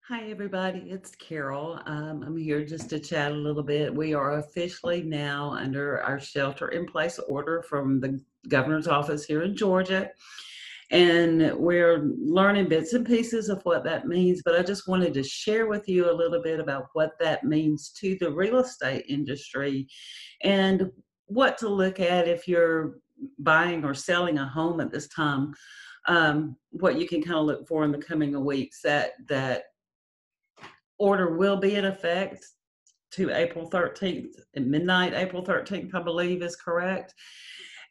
Hi, everybody. It's Carol. I'm here just to chat a little bit. We are officially now under our shelter in place order from the governor's office here in Georgia. And we're learning bits and pieces of what that means. But I just wanted to share with you a little bit about what that means to the real estate industry and what to look at if you're buying or selling a home at this time. What you can kind of look for in the coming weeks that order will be in effect to April 13th at midnight. April 13th, I believe, is correct.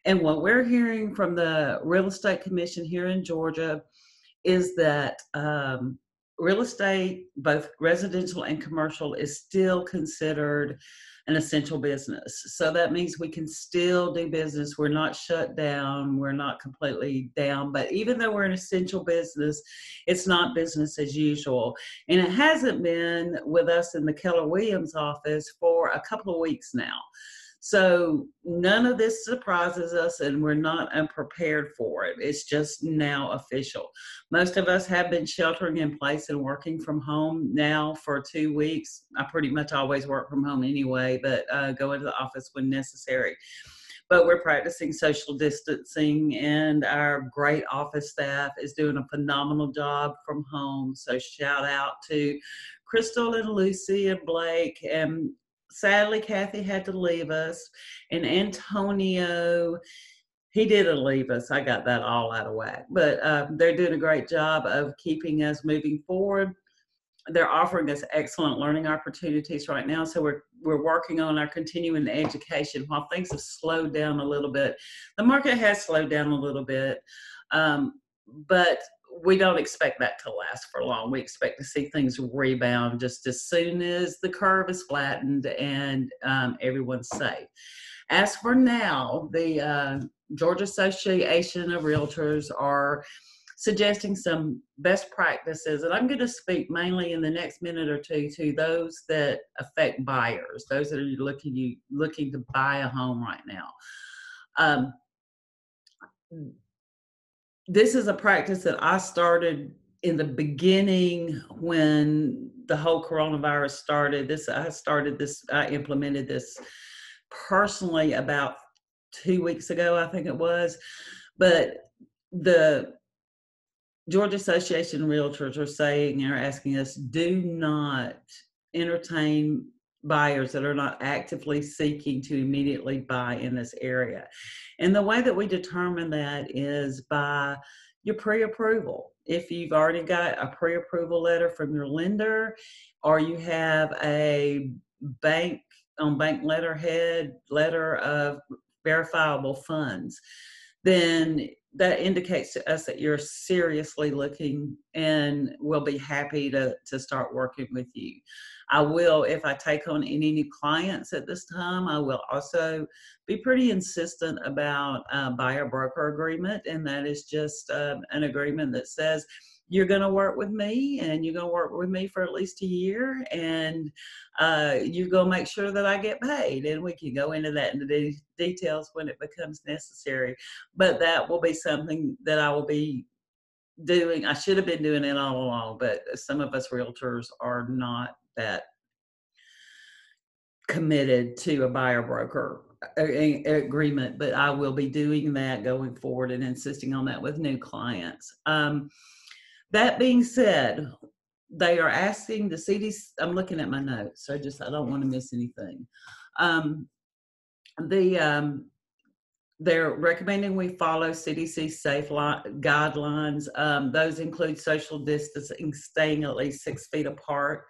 And what we're hearing from the Real Estate Commission here in Georgia is that real estate, both residential and commercial, is still considered an essential business. So that means we can still do business. We're not shut down. We're not completely down. But even though we're an essential business, it's not business as usual. And it hasn't been with us in the Keller Williams office for a couple of weeks now. So none of this surprises us, and we're not unprepared for it. It's just now official. Most of us have been sheltering in place and working from home now for 2 weeks. I pretty much always work from home anyway, but go into the office when necessary. But we're practicing social distancing, and our great office staff is doing a phenomenal job from home. So shout out to Crystal and Lucy and Blake, and sadly, Kathy had to leave us, and Antonio, he didn't leave us. I got that all out of whack, but they're doing a great job of keeping us moving forward. They're offering us excellent learning opportunities right now, so we're working on our continuing education. While things have slowed down a little bit, the market has slowed down a little bit, but we don't expect that to last for long. We expect to see things rebound just as soon as the curve is flattened and everyone's safe. As for now, the Georgia Association of Realtors are suggesting some best practices, and I'm going to speak mainly in the next minute or two to those that affect buyers, those that are looking to buy a home right now. This is a practice that I started in the beginning when the whole coronavirus started. I implemented this personally about 2 weeks ago, I think it was. But the Georgia Association of Realtors are asking us, do not entertain buyers that are not actively seeking to immediately buy in this area. And the way that we determine that is by your pre-approval. If you've already got a pre-approval letter from your lender, or you have a bank letterhead letter of verifiable funds, then that indicates to us that you're seriously looking, and we'll be happy to start working with you. I will, if I take on any new clients at this time, I will also be pretty insistent about a buyer-broker agreement, and that is just an agreement that says you're going to work with me, and you're going to work with me for at least a year, and you're going to make sure that I get paid. And we can go into that in the details when it becomes necessary. But that will be something that I will be doing. I should have been doing it all along, but some of us realtors are not that committed to a buyer-broker agreement, but I will be doing that going forward and insisting on that with new clients. That being said, they are asking the CDC, I'm looking at my notes, so I don't want to miss anything. They're recommending we follow CDC safe guidelines. Those include social distancing, staying at least 6 feet apart.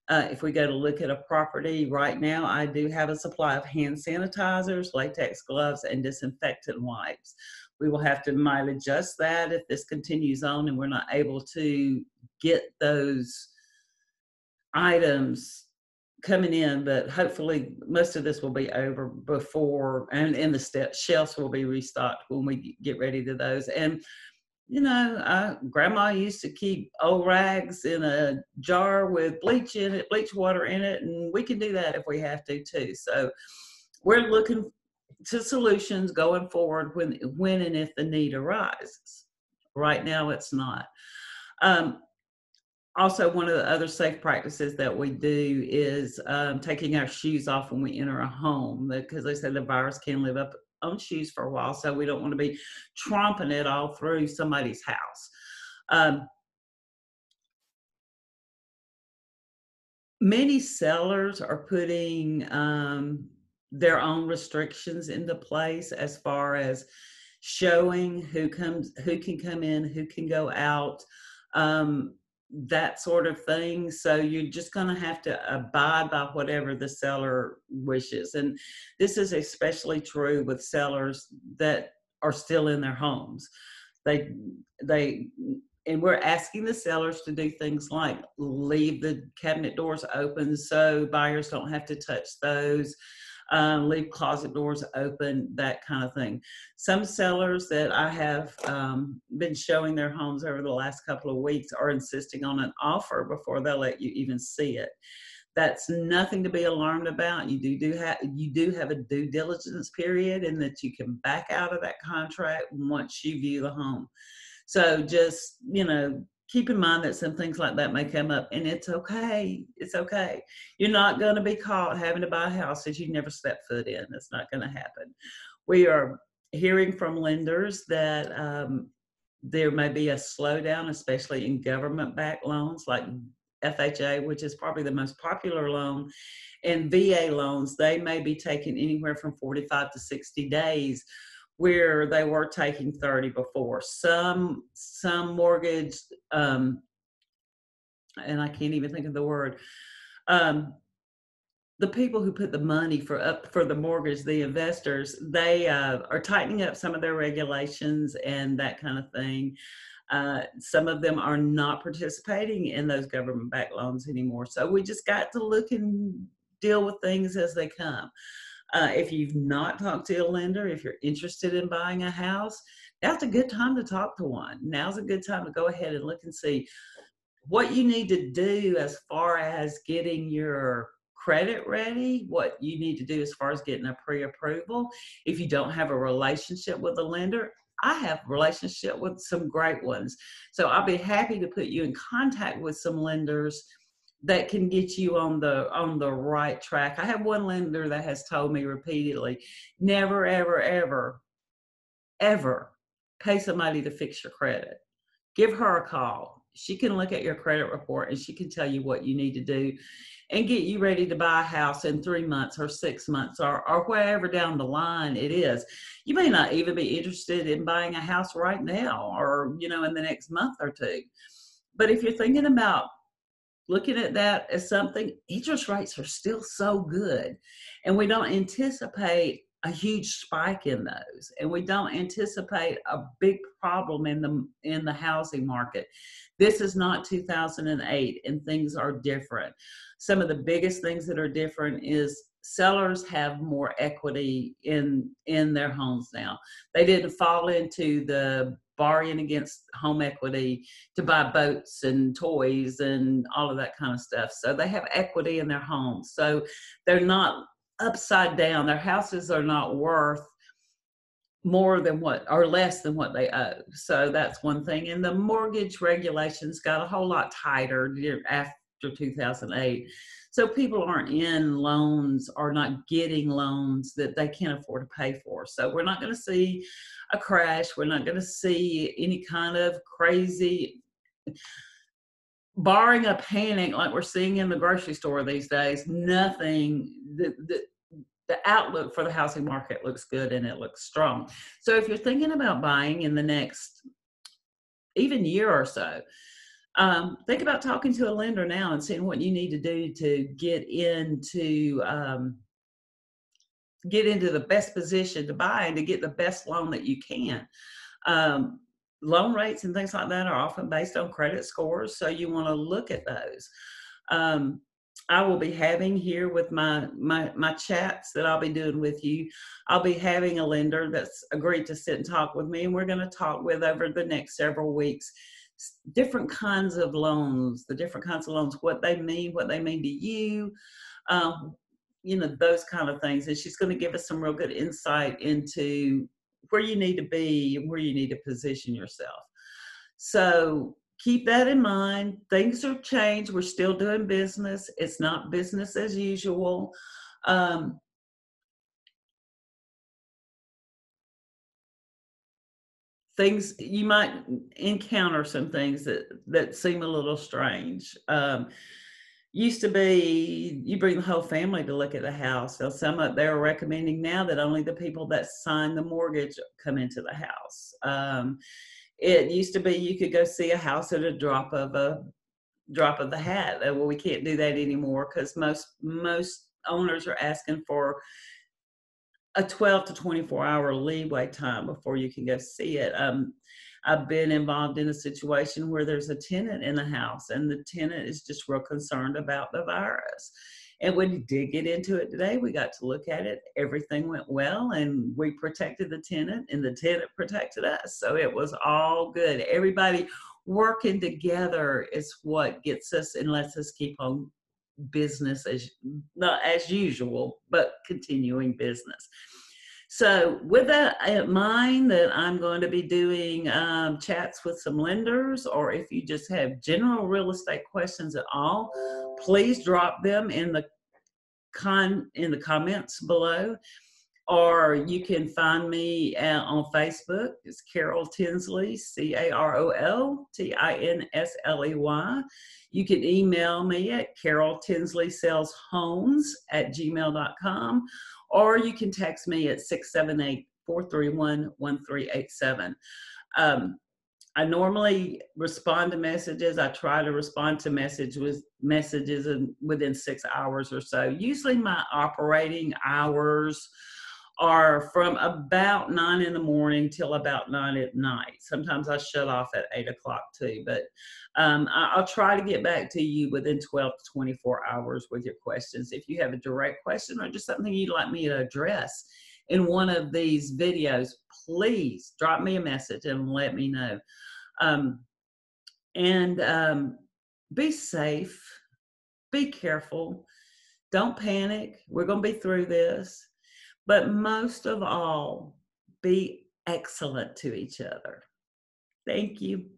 If we go to look at a property right now, I do have a supply of hand sanitizers, latex gloves, and disinfectant wipes. We will have to might adjust that if this continues on and we're not able to get those items coming in, but hopefully most of this will be over before, and the shelves will be restocked when we get ready to those. And grandma used to keep old rags in a jar with bleach water in it, and we can do that if we have to too. So we're looking to solutions going forward when and if the need arises. Right now it's not. Also, one of the other safe practices that we do is taking our shoes off when we enter a home, because they said the virus can live up on shoes for a while, so we don't want to be tromping it all through somebody's house. Um, Many sellers are putting their own restrictions into place as far as showing who can come in, who can go out, um, that sort of thing. So you're just going to have to abide by whatever the seller wishes. And this is especially true with sellers that are still in their homes. They they and we're asking the sellers to do things like leave the cabinet doors open so buyers don't have to touch those, leave closet doors open, that kind of thing. Some sellers that I have been showing their homes over the last couple of weeks are insisting on an offer before they'll let you even see it. That's nothing to be alarmed about. You do have a due diligence period, and that you can back out of that contract once you view the home. So just, keep in mind that some things like that may come up, and it's okay. It's okay. You're not going to be caught having to buy a house that you never stepped foot in. It's not going to happen. We are hearing from lenders that there may be a slowdown, especially in government-backed loans like FHA, which is probably the most popular loan, and VA loans. They may be taking anywhere from 45 to 60 days, where they were taking 30 before. Some mortgage, and I can't even think of the word, the people who put the money for the mortgage, the investors, they are tightening up some of their regulations and that kind of thing. Some of them are not participating in those government-backed loans anymore. So we just got to look and deal with things as they come. If you've not talked to a lender, if you're interested in buying a house, now's a good time to talk to one. Now's a good time to go ahead and look and see what you need to do as far as getting your credit ready, what you need to do as far as getting a pre-approval. If you don't have a relationship with a lender, I have a relationship with some great ones. So I'll be happy to put you in contact with some lenders that can get you on the right track. I have one lender that has told me repeatedly, never, ever, ever, ever pay somebody to fix your credit. Give her a call. She can look at your credit report and she can tell you what you need to do and get you ready to buy a house in 3 months or 6 months or wherever down the line it is. You may not even be interested in buying a house right now or, in the next month or two. But if you're thinking about looking at that as something, interest rates are still so good, and we don't anticipate a huge spike in those, and we don't anticipate a big problem in the housing market. This is not 2008, and things are different. Some of the biggest things that are different is sellers have more equity in their homes now. They didn't fall into the borrowing against home equity to buy boats and toys and all of that kind of stuff. So they have equity in their homes. So they're not upside down. Their houses are not worth more than what or less than what they owe. So that's one thing. And the mortgage regulations got a whole lot tighter after 2008. So people aren't in loans or not getting loans that they can't afford to pay for. So we're not going to see a crash. We're not going to see any kind of crazy, barring a panic like we're seeing in the grocery store these days. Nothing. The outlook for the housing market looks good and it looks strong. So if you're thinking about buying in the next even year or so, think about talking to a lender now and seeing what you need to do to get into the best position to buy and to get the best loan that you can. Loan rates and things like that are often based on credit scores, so you want to look at those. I will be having here with my chats that I'll be doing with you, I'll be having a lender that's agreed to sit and talk with me, and we're going to talk with over the next several weeks different kinds of loans, what they mean to you, those kind of things. And she's going to give us some real good insight into where you need to be and where you need to position yourself. So keep that in mind. Things have changed. We're still doing business. It's not business as usual. Um, things you might encounter some things that seem a little strange. Used to be you bring the whole family to look at the house. So they're recommending now that only the people that sign the mortgage come into the house. It used to be you could go see a house at a drop of the hat. Well, we can't do that anymore because most owners are asking for a 12 to 24-hour leeway time before you can go see it. I've been involved in a situation where there's a tenant in the house and the tenant is just real concerned about the virus. And when we did get into it today, we got to look at it. Everything went well and we protected the tenant and the tenant protected us. So it was all good. Everybody working together is what gets us and lets us keep on business as not as usual, but continuing business. So with that in mind, that I'm going to be doing chats with some lenders, or if you just have general real estate questions at all, please drop them in the comments below. Or you can find me on Facebook. It's Carol Tinsley, CarolTinsley. You can email me at caroltinsleysaleshomes@gmail.com, or you can text me at 678-431-1387. I normally respond to messages. I try to respond to messages within 6 hours or so. Usually my operating hours are from about 9 in the morning till about 9 at night. Sometimes I shut off at 8 o'clock too, but I'll try to get back to you within 12 to 24 hours with your questions. If you have a direct question or just something you'd like me to address in one of these videos, please drop me a message and let me know. Be safe, be careful, don't panic. We're going to be through this. But most of all, be excellent to each other. Thank you.